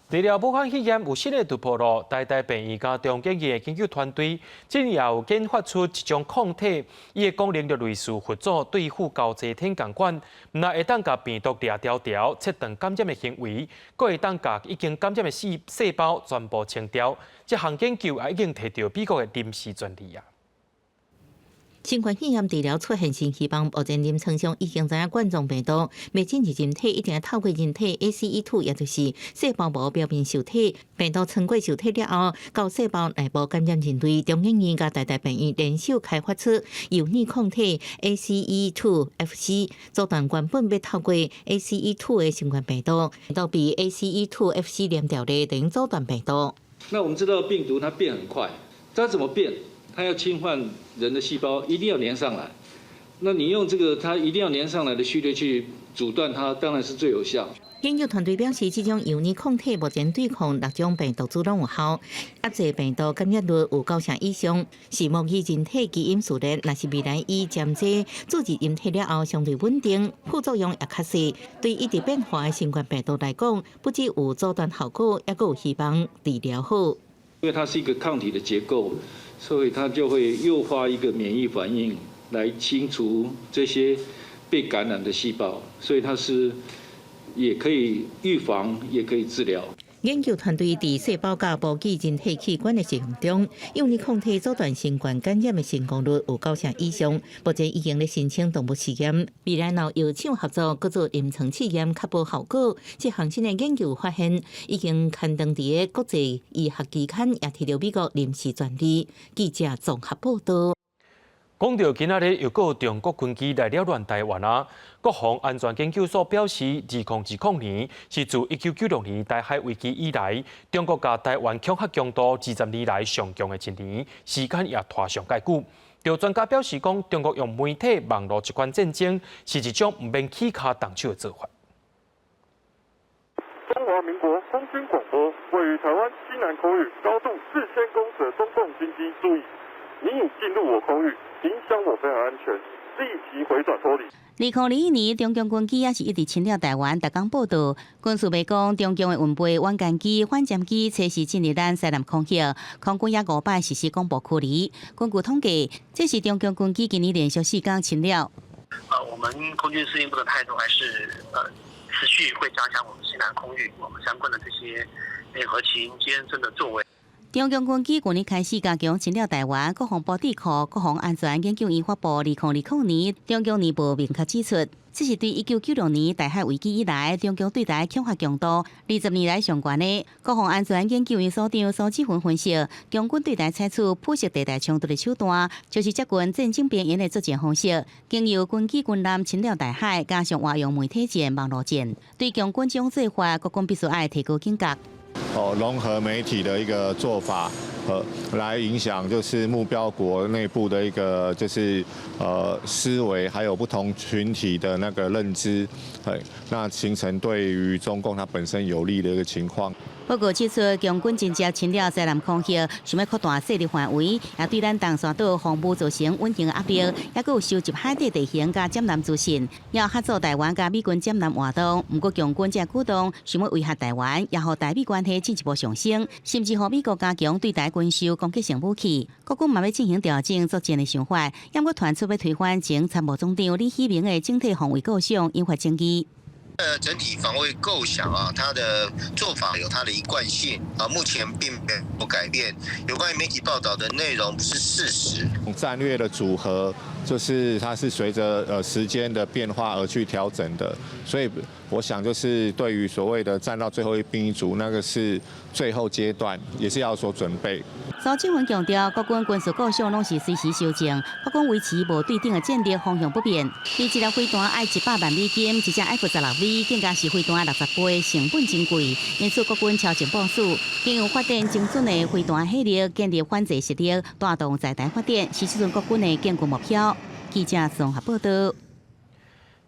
除了武汉肺炎有新的突破咯，台大病院甲中经院的研究团队，近也有研发出一种抗体，伊的功能就类似佛祖对付高济天共款，毋但会当甲病毒掠条条，切断感染的行为，阁会当甲已经感染的细胞全部清掉。这项研究也已经摕到美国的临时专利啊。新冠肺炎治疗出现新希望，目前临床上已经知影冠状病毒未进入人体，一定要透过人体 ACE2， 也就是细胞膜表面受体，病毒穿过受体了后，到细胞内部感染人类。中研院甲台大病院联手开发出有逆抗体 ACE2FC， 阻断原本要透过 ACE2 的新冠病毒，到比 ACE2FC 连调的等于阻断病毒。那我们知道病毒它变很快，它怎么变？它要侵犯人的细胞，一定要连上来。那你用这个它一定要连上来的序列去阻断它，当然是最有效。研究团队表示，这种有逆抗体目前对抗6种病毒株拢有效，压制病毒感染率有90%以上，是模拟人体基因序列，若是未来以渐剂注入人体了后相对稳定，副作用也较细。对一直变化的新冠病毒来讲，不只有阻断效果，也有希望治疗好。因为它是一个抗体的结构。所以它就会诱发一个免疫反应来清除这些被感染的细胞，所以它是也可以预防，也可以治疗。研究团队伫细胞甲补给人体器官的实验中，用力抗体阻断新冠感染的成功率有90%以上。目前已经咧申请动物试验，未来若药厂合作各做临床试验，确保效果。这项新的研究发现，已经刊登伫个国际医学期刊，也摕到美国临时专利。记者综合报道。讲到今仔日又有中国军机来扰乱台湾啊！国防安全研究所表示，2010年是自1996年台海危机以来，中国甲台湾恐吓强度20年来上强的一年，时间也拖上介久。有专家表示讲，中国用媒体网络这款战争是一种唔免起卡动手的做法。中华民国空军广播，位于台湾西南空域高度4000公尺的中共军机，注意，你已进入我空域，影响我飞行安全，立即回转脱离。2021年，中共军机也是一直侵略台湾。特港报道，军事媒讲，中共的运备远舰机、反舰机测试进入咱西南空域，空军也5摆实施广播驱离。根据统计，这是中共军机今年连续4天侵略。我们空军司令部的态度还是持续会加强我们西南空域我们相关的这些联合勤监侦的作为。中共军机去年开始加强侵略台湾，国防部智库国防安全研究院发布2020年中共年报明确指出，这是对1996年台海危机以来，中共对台恐吓强度20年来上悬的。国防安全研究院所长苏志芬分析，中军对台采取普式地带冲突的手段，就是接近战争边缘的作战方式，经由军机军舰侵略台海，加上运用媒体战、网络战，对中军这种做法，国军必须要提高警觉。融合媒体的一个做法，来影响就是目标国内部的一个就是思维，还有不同群体的那个认知，那形成对于中共它本身有利的一个情况。报告指出，中军真正侵略西南空域，想要扩大势力范围，也对咱东沙岛防务造成稳定的压力，也佫有收集海底地形甲占南资讯，也有合作台湾甲美军占南活动。不过，中军这举动想要威吓台湾，也互台美关系进一步上升，甚至互美国加强对台军售攻击性武器。国军嘛要进行调整作战的想法，也佫传出要推翻前参谋总长李喜明的整体防卫构想，引发争议。整体防卫构想啊，它的做法有它的一贯性啊，目前并没有改变。有关于媒体报道的内容不是事实。战略的组合就是它是随着时间的变化而去调整的，所以我想就是对于所谓的战到最后一兵一卒，那个是最后阶段，也是要所准备。苏志芬强调，国军军事构想拢是随时修正，国军维持无对顶的战略方向不变。第一粒飞弹爱100万美金，一只 F-16V 更加是飞弹60倍，成本真贵。因此，国军超前部署，经由发展精准的飞弹火力，建立反制实力，带动在台发展，是这阵国军的建军目标。记者综合报道。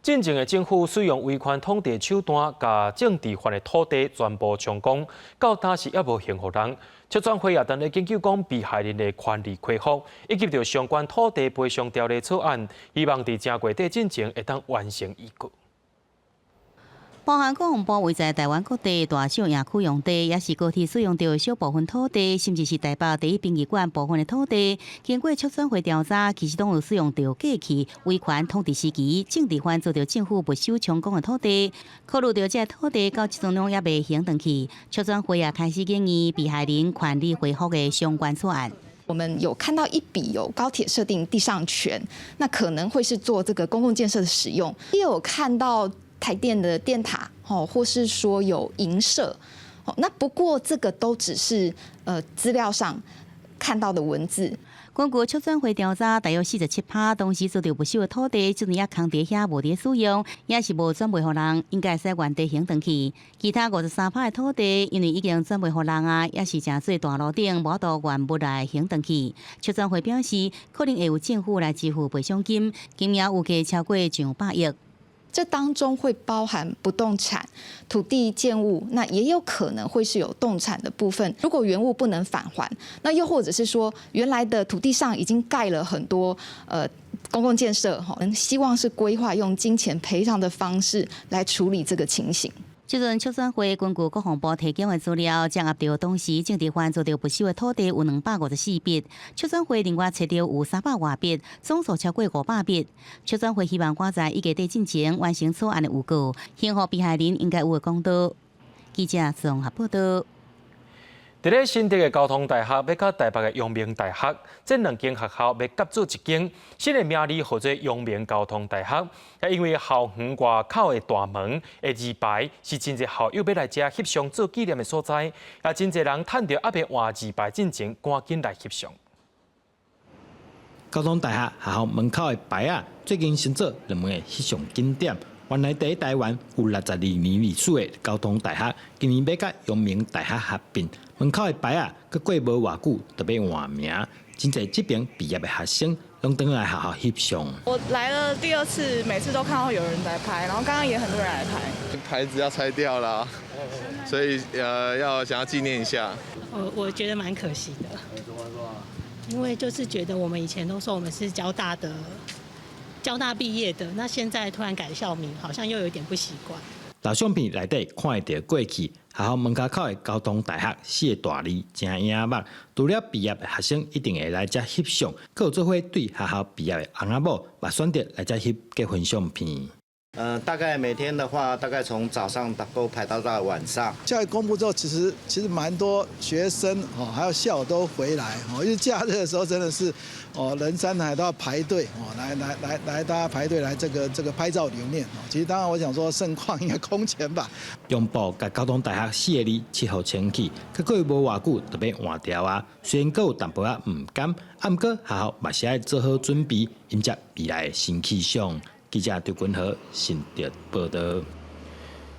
进前的政府使用违权土地手段，把政治犯的土地全部充公，到当时也无还予人。出转会也等咧研究讲被害人的权利恢复，以及着相关土地赔偿条例草案，希望伫正月底进前会当完成预告。包含国防部位在台湾各地大小营区用地，也是高铁使用到小部分土地，甚至是台北第一殡仪馆部分的土地，经过促转会调查，其实都有使用到过去维权统治时期政治犯做到政府不收充公的土地。考虑到这土地到即阵拢也未还回去，促转会也开始建议被害人权利恢复的相关草案。我们有看到一笔有高铁设定地上权，那可能会是做这个公共建设的使用，也有看到台电的电塔，或是说有营舍，那不过这个都只是资料上看到的文字。根据促转会调查，大约47%当时做到不少的土地，即阵也空伫遐无伫使用，也是无转卖互人，应该使原地还回去。其他53%的土地，因为已经转卖互人啊，也是正做大路顶，无到原物来还回去。促转会表示，可能会有政府来支付赔偿金，金额有价超过上100亿。这当中会包含不动产、土地建物，那也有可能会是有动产的部分。如果原物不能返还，那又或者是说原来的土地上已经盖了很多公共建设，希望是规划用金钱赔偿的方式来处理这个情形。这阵促转会根据国防部提供的资料，掌握到当时政治犯做到不少的土地有254笔，促转会另外找到有300多笔，总数超过500笔。促转会希望赶在1月底之前完成草案的预告，幸好被害人应该有的公道。记者综合报道。伫咧新竹的交通大学要甲台北的阳明大学，这2间学校要合作一间，新的名字号做阳明交通大学。也因为校园外口的大门的字牌是真侪校友要来遮翕相做纪念的所在，也真侪人趁着还未换字牌进前，赶紧来翕相。交通大学学校门口的牌啊，最近新做热门的翕相景点。原来在台湾有62年历史的交通大学，今年要甲阳明大学合并，门口的牌啊，佮过无偌久就要换名。真侪这边毕业的学生用灯来好好翕相。我来了第2次，每次都看到有人在拍，然后刚刚也很多人来拍。牌子要拆掉了，所以想要纪念一下。我觉得蛮可惜的，因为就是觉得我们以前都说我们是交大毕业的，那现在突然改校名，好像又有点不习惯。老相片内底看会到过去，学校门口的交通大学4个大字真影目。除了毕业的学生一定会来这翕相，佫有做伙对学校毕业的翁仔某，也选择来这翕结婚相片。大概每天的话，大概从早上都排到晚上。教育公布之后，其实蛮多学生还有校友都回来因为假日的时候真的是人山人海都要排队来大家排队来这个拍照留念其实当然我想说盛况应该空前吧。中部甲交通大学4个字7号迁去，可过无偌久就要换掉啊。虽然佫有淡薄仔唔甘，毋过学校嘛是爱做好准备，迎接未来的新气象。记者刘君豪新竹报道。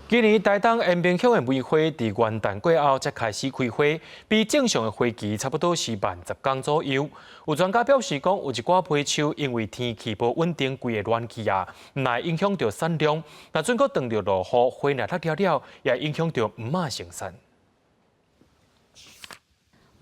今年台东延平乡的梅花伫元旦过后才开始开花，比正常的花期差不多是慢10天左右。有专家表示讲，有一寡批树因为天气无稳定，规个暖气唔来影响到产量。若准佫当着落雨，花若落了，也影响到唔马生产。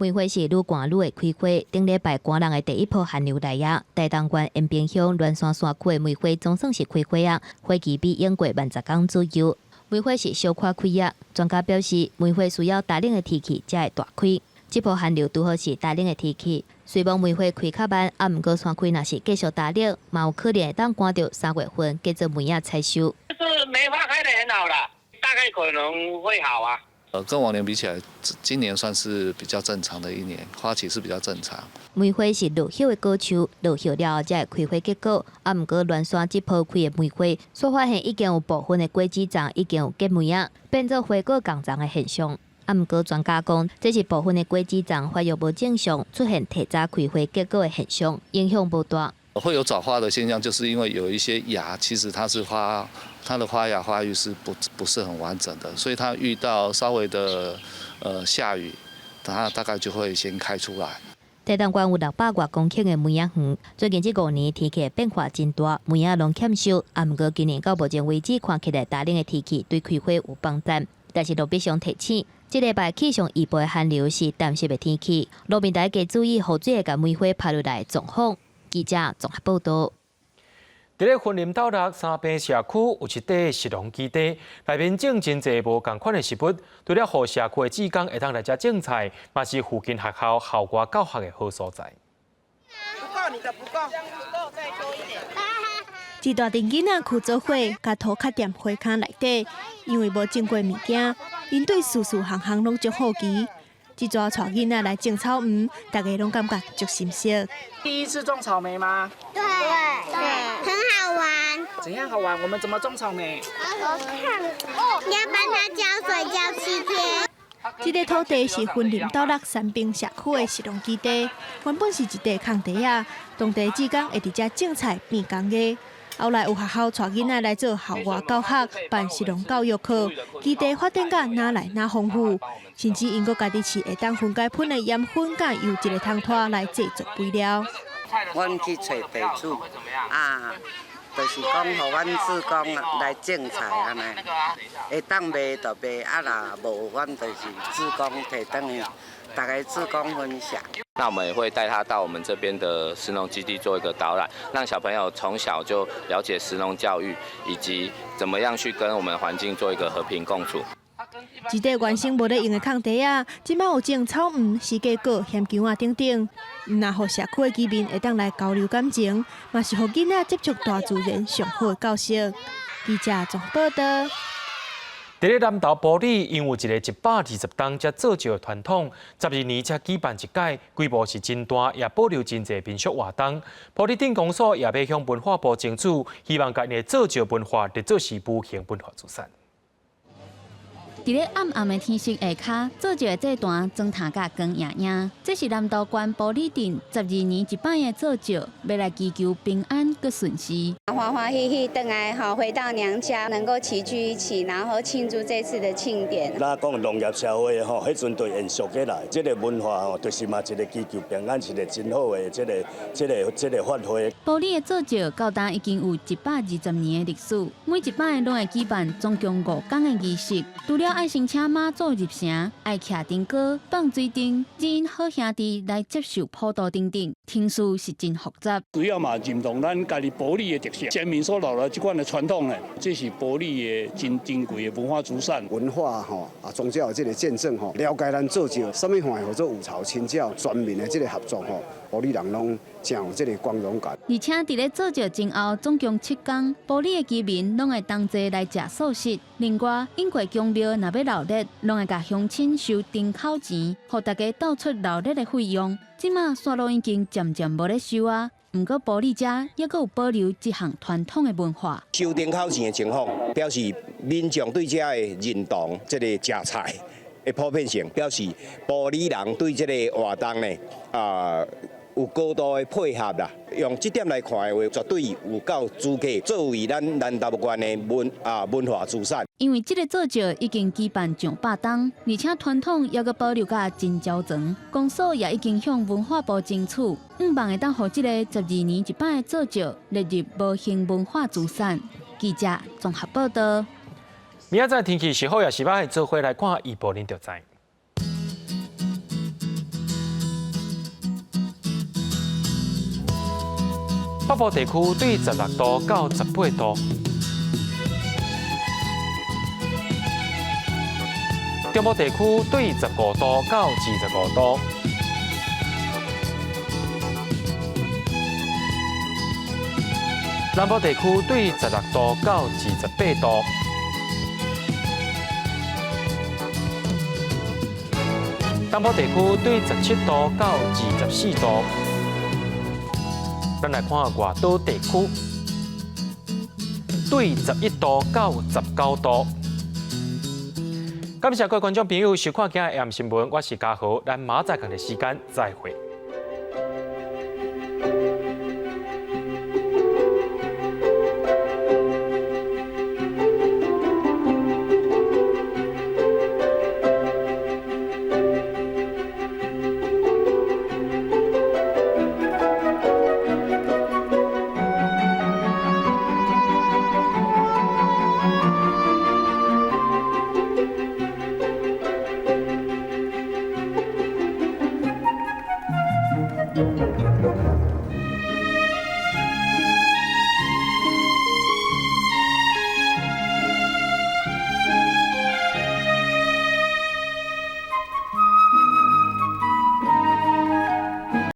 梅花是愈寒愈会开花，顶礼拜寒人的第一波寒流来啊！台东县延平乡乱山山区的梅花总算是开花啊，花期比永过慢10天左右。梅花是小可开啊，专家表示梅花需要大冷的天气才会大开。这波寒流拄好是大冷的天气，虽望梅花开较慢，毋过山区若是继续大冷，嘛有可能会当赶到3月份继续梅仔采收。就是梅花开得很好了，大概可能会好啊。跟往年比起来，今年算是比较正常的一年，花期是比较正常。梅花是落叶的果树，落叶了后才会开花结果。毋过乱山这波开的梅花，所发现已经有部分的果子丛已经有结梅啊，变做花果降丛的现象。毋过专家讲，这是部分的果子丛发育无正常，出现提早开花结果的现象，影响不大。会有早花的现象，就是因为有一些芽，其实它的花芽发育是不是很完整的，所以它遇到稍微的下雨，它大概就会先开出来。台东县有600多公顷的梅仔园，最近这5年天气变化真大，梅仔拢欠收。毋过今年到目前为止，看起来大冷的天气对开花有帮助，但是路必须提醒，这礼拜气象预报的寒流是淡湿的天气，路面大家注意雨水会甲梅花拍落来状况。记者综合报道。伫咧云林斗六三坪社区有一块石龙基地，内面种真侪无同款的食物，除了互社区的职工会当来遮种菜，嘛是附近学校校外教学的好所在。不够，你的不够，再多一点。一大群囡仔去做伙，甲涂卡踮花坑内底，因为无种过物件，因对事事项项拢足好奇。这抓带囡仔来种草莓，大家拢感觉足新鲜。第一次种草莓吗？对，很好玩。怎样好玩？我们怎么种草莓？我看，要帮它浇水浇7天。这个土地是云林斗六三坪社区的石龙基地，原本是一块空地啊，当地职工会伫遮种菜变工艺。后来有学校带囡仔来做校外教学，办石龙教育课，基地发展甲哪来哪丰富，甚至因个家己饲会当分解喷的盐粉甲由一个汤拖来制作肥料。阮去找地主啊，就是讲，互阮志工来种菜安尼，会当卖就卖，啊若无，阮就是志工摕转去，大家志工分享。那我们也会带他到我们这边的食农基地做一个导览，让小朋友从小就了解食农教育，以及怎么样去跟我们环境做一个和平共处。一块原先无咧用的空地啊，即摆有种草莓、四季果、香蕉啊等等，若互社区的居民会当来交流感情，嘛是互囡仔接触大自然上好的教室。记者综报道。伫咧南投埔里，因有一个120栋才做就的传统，12年才举办一届，规模是真大，也保留真侪民俗活动。埔里镇公所也要向文化部争取，希望家己做就文化，立做是无形文化资产。伫咧暗暗的天色下骹做一个这段装塔甲光影影。这是南投县埔里镇12年一摆的做醮，要来祈求平安佮顺遂。欢欢喜喜回来哈，回到娘家，能够齐聚一起，然后庆祝这次的庆典。咱讲农业社会吼，迄阵就延续起来，这个文化吼，就是嘛一个祈求平安，一个真好的这个发挥。埔里的做醮到今已经有120年的历史，每一摆拢会举办总共5天的仪式。除了爱先请妈祖入城，爱徛灯歌、放水灯，因好兄弟来接受普渡等等，程序是真复杂。主要嘛认同咱家己埔里的特色，先民所留了这款的传统呢，这是埔里的真珍贵的文化资产。文化吼宗教的这个见证吼，了解咱做醮，什么款叫做五朝亲教全民的这个合作吼，埔里人拢真有这个光荣感。而且伫咧做醮前后，总共7天，埔里的居民拢会同齐来食素食。另外，因过公庙若要闹热，拢会甲乡亲收丁口钱，互大家斗出闹热的费用。即马线路已经渐渐无咧收啊，毋过埔里遮还阁有保留一项传统的文化。收丁口钱的情况，表示民众对遮的认同，这个食菜的普遍性，表示埔里人对这个活动呢有高度的配合啦。用这点来看的话，绝对有够资格作为咱南投县的文化资产。因为这个做醮已经举办上100天，而且传统还阁保留甲真焦长。公所也已经向文化部争取，望会当互这个12年一摆的做醮列入无形文化资产。记者综合报道。明仔载天气是好也是歹，做伙来看预报，您就知。北部地区对16度到18度，中部地区对15度到25度，南部地区对16度到28度，东部地区对17度到24度。咱来看外岛地区，对11度到19度。感谢各位观众朋友收看今日AM新闻，我是嘉豪，咱明仔载同个时间再会。